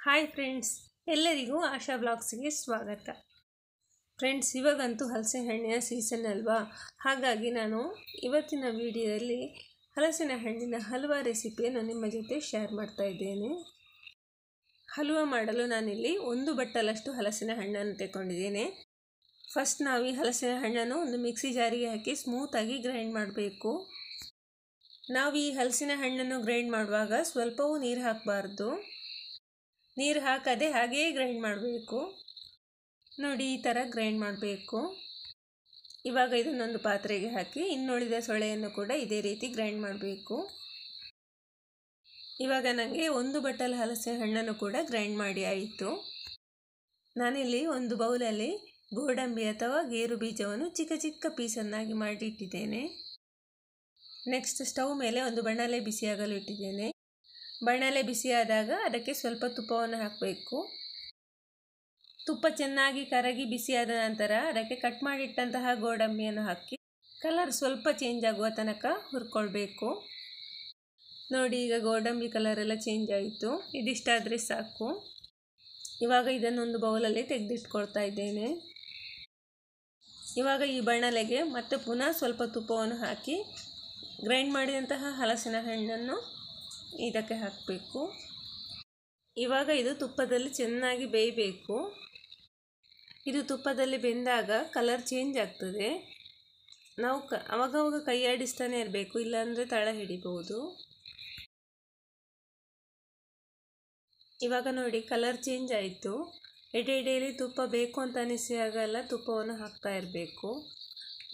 Hi friends, ಎಲ್ಲರಿಗೂ ಆಶಾ ಬ್ಲಾಗ್ಸ್ಗೆ ಸ್ವಾಗತ. Friends, ಇವಾಗಂತೂ ಹಲಸಿನ ಹಣ್ಣಿನ ಸೀಸನ್ ಅಲ್ವಾ, ಹಾಗಾಗಿ ನಾನು ಇವತ್ತಿನ ವಿಡಿಯೋದಲ್ಲಿ ಹಲಸಿನ ಹಣ್ಣಿನ ಹಲ್ವಾ ರೆಸಿಪಿಯನ್ನು ನಿಮ್ಮ ಜೊತೆ ಶೇರ್ ಮಾಡ್ತಾ ಇದ್ದೇನೆ. ಹಲ್ವಾ ಮಾಡಲು ನಾನಿಲ್ಲಿ 1 ಬಟ್ಟಲಷ್ಟು ಹಲಸಿನ ಹಣ್ಣನ್ನು ತೆಗೊಂಡಿದ್ದೇನೆ. ಫಸ್ಟ್ ನಾವು ಈ ಹಲಸಿನ ಹಣ್ಣನ್ನು ಒಂದು ಮಿಕ್ಸಿ ಜಾರಿಗೆ ಹಾಕಿ ಸ್ಮೂತಾಗಿ ಗ್ರೈಂಡ್ ಮಾಡಬೇಕು. ನಾವು ಈ ಹಲಸಿನ ಹಣ್ಣನ್ನು ಗ್ರೈಂಡ್ ಮಾಡುವಾಗ ಸ್ವಲ್ಪವೂ ನೀರು ಹಾಕಬಾರ್ದು. ನೀರು ಹಾಕದೆ ಹಾಗೆಯೇ ಗ್ರೈಂಡ್ ಮಾಡಬೇಕು. ನೋಡಿ, ಈ ಥರ ಗ್ರೈಂಡ್ ಮಾಡಬೇಕು. ಇವಾಗ ಇದನ್ನೊಂದು ಪಾತ್ರೆಗೆ ಹಾಕಿ ಇನ್ನುಳಿದ ಸೊಳೆಯನ್ನು ಕೂಡ ಇದೇ ರೀತಿ ಗ್ರೈಂಡ್ ಮಾಡಬೇಕು. ಇವಾಗ ನನಗೆ 1 ಬಟ್ಟಲು ಹಲಸಿನ ಹಣ್ಣನ್ನು ಕೂಡ ಗ್ರೈಂಡ್ ಮಾಡಿ ಆಯಿತು. ನಾನಿಲ್ಲಿ ಒಂದು ಬೌಲಲ್ಲಿ ಗೋಡಂಬಿ ಅಥವಾ ಗೇರು ಬೀಜವನ್ನು ಚಿಕ್ಕ ಚಿಕ್ಕ ಪೀಸನ್ನಾಗಿ ಮಾಡಿ ಇಟ್ಟಿದ್ದೇನೆ. ನೆಕ್ಸ್ಟ್ ಸ್ಟವ್ ಮೇಲೆ ಒಂದು ಬಾಣಲೆ ಬಿಸಿಯಾಗಲು ಇಟ್ಟಿದ್ದೇನೆ. ಬಾಣಲೆ ಬಿಸಿಯಾದಾಗ ಅದಕ್ಕೆ ಸ್ವಲ್ಪ ತುಪ್ಪವನ್ನು ಹಾಕಬೇಕು. ತುಪ್ಪ ಚೆನ್ನಾಗಿ ಕರಗಿ ಬಿಸಿಯಾದ ನಂತರ ಅದಕ್ಕೆ ಕಟ್ ಮಾಡಿಟ್ಟಂತಹ ಗೋಡಂಬಿಯನ್ನು ಹಾಕಿ ಕಲರ್ ಸ್ವಲ್ಪ ಚೇಂಜ್ ಆಗುವ ತನಕ ಹುರ್ಕೊಳ್ಬೇಕು. ನೋಡಿ, ಈಗ ಗೋಡಂಬಿ ಕಲರ್ ಎಲ್ಲ ಚೇಂಜ್ ಆಯಿತು. ಇದಿಷ್ಟಾದರೆ ಸಾಕು. ಇವಾಗ ಇದನ್ನೊಂದು ಬೌಲಲ್ಲಿ ತೆಗೆದಿಟ್ಕೊಳ್ತಾ ಇದ್ದೇನೆ. ಇವಾಗ ಈ ಬಾಣಲೆಗೆ ಮತ್ತೆ ಪುನಃ ಸ್ವಲ್ಪ ತುಪ್ಪವನ್ನು ಹಾಕಿ ಗ್ರೈಂಡ್ ಮಾಡಿದಂತಹ ಹಲಸಿನ ಹಣ್ಣನ್ನು ಇದಕ್ಕೆ ಹಾಕಬೇಕು. ಇವಾಗ ಇದು ತುಪ್ಪದಲ್ಲಿ ಚೆನ್ನಾಗಿ ಬೇಯಬೇಕು. ಇದು ತುಪ್ಪದಲ್ಲಿ ಬೆಂದಾಗ ಕಲರ್ ಚೇಂಜ್ ಆಗ್ತದೆ. ನಾವು ಅವಾಗವಾಗ ಕೈ ಆಡಿಸ್ತಾನೆ ಇರಬೇಕು, ಇಲ್ಲಾಂದರೆ ತಳ ಹಿಡಿಬಹುದು. ಇವಾಗ ನೋಡಿ, ಕಲರ್ ಚೇಂಜ್ ಆಯಿತು. ಎಡೆಯಲ್ಲಿ ತುಪ್ಪ ಬೇಕು ಅಂತ ಅನಿಸಿದಾಗೆಲ್ಲ ತುಪ್ಪವನ್ನು ಹಾಕ್ತಾ ಇರಬೇಕು,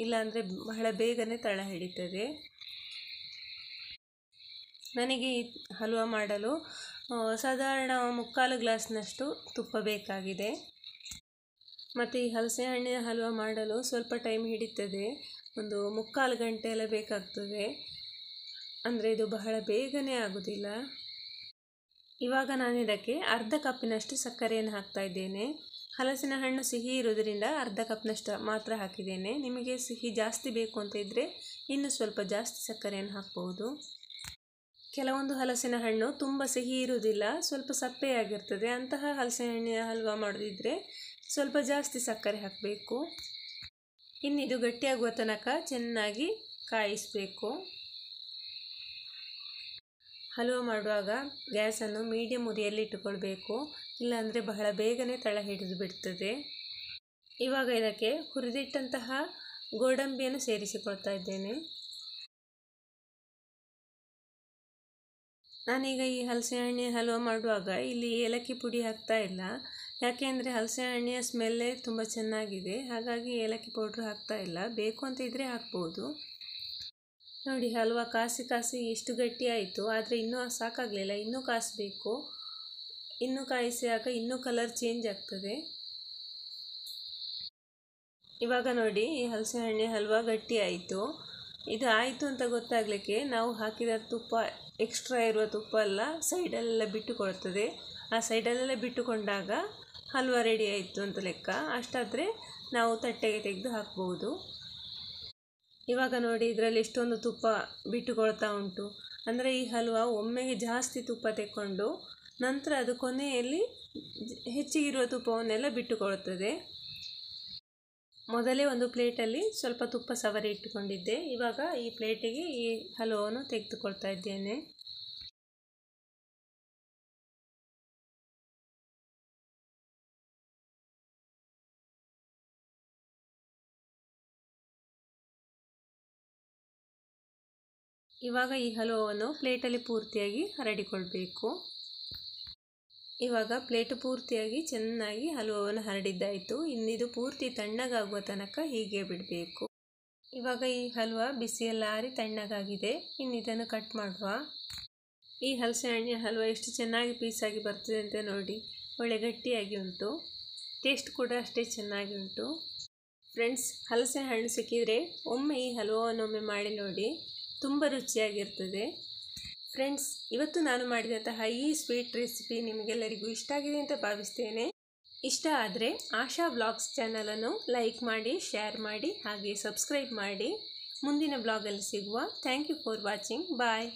ಇಲ್ಲಾಂದರೆ ಬಹಳ ಬೇಗನೆ ತಳ ಹಿಡಿತದೆ. ನನಗೆ ಈ ಹಲ್ವಾ ಮಾಡಲು ಸಾಧಾರಣ 3/4 ಗ್ಲಾಸ್ನಷ್ಟು ತುಪ್ಪ ಬೇಕಾಗಿದೆ. ಮತ್ತು ಈ ಹಲಸಿನ ಹಣ್ಣಿನ ಹಲ್ವಾ ಮಾಡಲು ಸ್ವಲ್ಪ ಟೈಮ್ ಹಿಡಿತದೆ. ಒಂದು 3/4 ಗಂಟೆ ಎಲ್ಲ ಬೇಕಾಗ್ತದೆ. ಅಂದರೆ ಇದು ಬಹಳ ಬೇಗನೆ ಆಗೋದಿಲ್ಲ. ಇವಾಗ ನಾನು ಇದಕ್ಕೆ ಅರ್ಧ ಕಪ್ಪಿನಷ್ಟು ಸಕ್ಕರೆಯನ್ನು ಹಾಕ್ತಾ ಇದ್ದೇನೆ. ಹಲಸಿನ ಹಣ್ಣು ಸಿಹಿ ಇರೋದರಿಂದ ಅರ್ಧ ಕಪ್ನಷ್ಟು ಮಾತ್ರ ಹಾಕಿದ್ದೇನೆ. ನಿಮಗೆ ಸಿಹಿ ಜಾಸ್ತಿ ಬೇಕು ಅಂತ ಇದ್ದರೆ ಇನ್ನೂ ಸ್ವಲ್ಪ ಜಾಸ್ತಿ ಸಕ್ಕರೆಯನ್ನು ಹಾಕ್ಬೋದು. ಕೆಲವೊಂದು ಹಲಸಿನ ಹಣ್ಣು ತುಂಬ ಸಿಹಿ ಇರುವುದಿಲ್ಲ, ಸ್ವಲ್ಪ ಸಪ್ಪೆಯಾಗಿರ್ತದೆ. ಅಂತಹ ಹಲಸಿನ ಹಣ್ಣಿನ ಹಲ್ವಾ ಮಾಡೋದಿದ್ರೆ ಸ್ವಲ್ಪ ಜಾಸ್ತಿ ಸಕ್ಕರೆ ಹಾಕಬೇಕು. ಇನ್ನಿದು ಗಟ್ಟಿಯಾಗುವ ತನಕ ಚೆನ್ನಾಗಿ ಕಾಯಿಸಬೇಕು. ಹಲ್ವಾ ಮಾಡುವಾಗ ಗ್ಯಾಸನ್ನು ಮೀಡಿಯಮ್ ಉರಿಯಲ್ಲಿ ಇಟ್ಟುಕೊಳ್ಬೇಕು, ಇಲ್ಲಾಂದರೆ ಬಹಳ ಬೇಗನೆ ತಳ ಹಿಡಿದು ಬಿಡ್ತದೆ. ಇವಾಗ ಇದಕ್ಕೆ ಹುರಿದಿಟ್ಟಂತಹ ಗೋಡಂಬಿಯನ್ನು ಸೇರಿಸಿಕೊಳ್ತಾ ಇದ್ದೇನೆ. ನಾನೀಗ ಈ ಹಲಸಿನ ಹಣ್ಣಿನ ಹಲ್ವಾ ಮಾಡುವಾಗ ಇಲ್ಲಿ ಏಲಕ್ಕಿ ಪುಡಿ ಹಾಕ್ತಾ ಇಲ್ಲ. ಯಾಕೆಂದರೆ ಹಲಸಿನ ಹಣ್ಣಿನ ಸ್ಮೆಲ್ಲೇ ತುಂಬ ಚೆನ್ನಾಗಿದೆ, ಹಾಗಾಗಿ ಏಲಕ್ಕಿ ಪೌಡ್ರ್ ಹಾಕ್ತಾ ಇಲ್ಲ. ಬೇಕು ಅಂತ ಇದ್ದರೆ ಹಾಕ್ಬೋದು. ನೋಡಿ, ಹಲ್ವಾ ಕಾಸಿ ಎಷ್ಟು ಗಟ್ಟಿ ಆಯಿತು. ಆದರೆ ಇನ್ನೂ ಸಾಕಾಗಲಿಲ್ಲ, ಇನ್ನೂ ಕಾಸಬೇಕು. ಇನ್ನೂ ಕಾಯಿಸಿದಾಗ ಇನ್ನೂ ಕಲರ್ ಚೇಂಜ್ ಆಗ್ತದೆ. ಇವಾಗ ನೋಡಿ, ಈ ಹಲಸಿನ ಹಣ್ಣಿನ ಹಲ್ವಾ ಗಟ್ಟಿ ಆಯಿತು. ಇದು ಆಯಿತು ಅಂತ ಗೊತ್ತಾಗಲಿಕ್ಕೆ ನಾವು ಹಾಕಿದ ತುಪ್ಪ, ಎಕ್ಸ್ಟ್ರಾ ಇರುವ ತುಪ್ಪ ಎಲ್ಲ ಸೈಡಲ್ಲೆಲ್ಲ ಬಿಟ್ಟುಕೊಳ್ತದೆ. ಆ ಸೈಡಲ್ಲೆಲ್ಲ ಬಿಟ್ಟುಕೊಂಡಾಗ ಹಲ್ವಾ ರೆಡಿ ಆಯಿತು ಅಂತ ಲೆಕ್ಕ. ಅಷ್ಟಾದರೆ ನಾವು ತಟ್ಟೆಗೆ ತೆಗೆದು ಹಾಕ್ಬೋದು. ಇವಾಗ ನೋಡಿ, ಇದರಲ್ಲಿ ಎಷ್ಟೊಂದು ತುಪ್ಪ ಬಿಟ್ಟುಕೊಳ್ತಾ ಉಂಟು. ಅಂದರೆ ಈ ಹಲ್ವಾ ಒಮ್ಮೆಗೆ ಜಾಸ್ತಿ ತುಪ್ಪ ತೆಕ್ಕೊಂಡು ನಂತರ ಅದು ಕೊನೆಯಲ್ಲಿ ಹೆಚ್ಚಿಗಿರುವ ತುಪ್ಪವನ್ನೆಲ್ಲ ಬಿಟ್ಟುಕೊಳ್ತದೆ. ಮೊದಲೇ ಒಂದು ಪ್ಲೇಟಲ್ಲಿ ಸ್ವಲ್ಪ ತುಪ್ಪ ಸವರಿ ಇಟ್ಟುಕೊಂಡಿದ್ದೆ. ಇವಾಗ ಈ ಪ್ಲೇಟಿಗೆ ಈ ಹಲ್ವಾವನ್ನು ತೆಗೆದುಕೊಳ್ತಾ ಇದ್ದೇನೆ. ಇವಾಗ ಈ ಹಲ್ವಾವನ್ನು ಪ್ಲೇಟಲ್ಲಿ ಪೂರ್ತಿಯಾಗಿ ಹರಡಿಕೊಳ್ಬೇಕು. ಇವಾಗ ಪ್ಲೇಟು ಪೂರ್ತಿಯಾಗಿ ಚೆನ್ನಾಗಿ ಹಲ್ವಾವನ್ನು ಹರಡಿದ್ದಾಯಿತು. ಇನ್ನಿದು ಪೂರ್ತಿ ತಣ್ಣಗಾಗುವ ತನಕ ಹೀಗೆ ಬಿಡಬೇಕು. ಇವಾಗ ಈ ಹಲ್ವಾ ಬಿಸಿಯೆಲ್ಲ ಆರಿ ತಣ್ಣಗಾಗಿದೆ. ಇನ್ನಿದನ್ನು ಕಟ್ ಮಾಡುವ. ಈ ಹಲಸಿನ ಹಣ್ಣಿನ ಹಲ್ವಾ ಎಷ್ಟು ಚೆನ್ನಾಗಿ ಪೀಸಾಗಿ ಬರ್ತದೆ ಅಂತ ನೋಡಿ. ಒಳ್ಳೆ ಗಟ್ಟಿಯಾಗಿ ಉಂಟು. ಟೇಸ್ಟ್ ಕೂಡ ಅಷ್ಟೇ ಚೆನ್ನಾಗಿ ಉಂಟು. ಫ್ರೆಂಡ್ಸ್, ಹಲಸಿನ ಹಣ್ಣು ಸಿಕ್ಕಿದರೆ ಒಮ್ಮೆ ಈ ಹಲ್ವಾವನ್ನೊಮ್ಮೆ ಮಾಡಿ ನೋಡಿ, ತುಂಬ ರುಚಿಯಾಗಿರ್ತದೆ. ಫ್ರೆಂಡ್ಸ್, ಇವತ್ತು ನಾನು ಮಾಡಿದಂತಹ ಈ ಸ್ವೀಟ್ ರೆಸಿಪಿ ನಿಮಗೆಲ್ಲರಿಗೂ ಇಷ್ಟ ಆಗಿದೆ ಅಂತ ಭಾವಿಸ್ತೇನೆ. ಇಷ್ಟ ಆದರೆ ಆಶಾ ಬ್ಲಾಗ್ಸ್ ಚಾನಲನ್ನು ಲೈಕ್ ಮಾಡಿ, ಶೇರ್ ಮಾಡಿ, ಹಾಗೆ ಸಬ್ಸ್ಕ್ರೈಬ್ ಮಾಡಿ. ಮುಂದಿನ ಬ್ಲಾಗಲ್ಲಿ ಸಿಗುವ. Thank you for watching. Bye.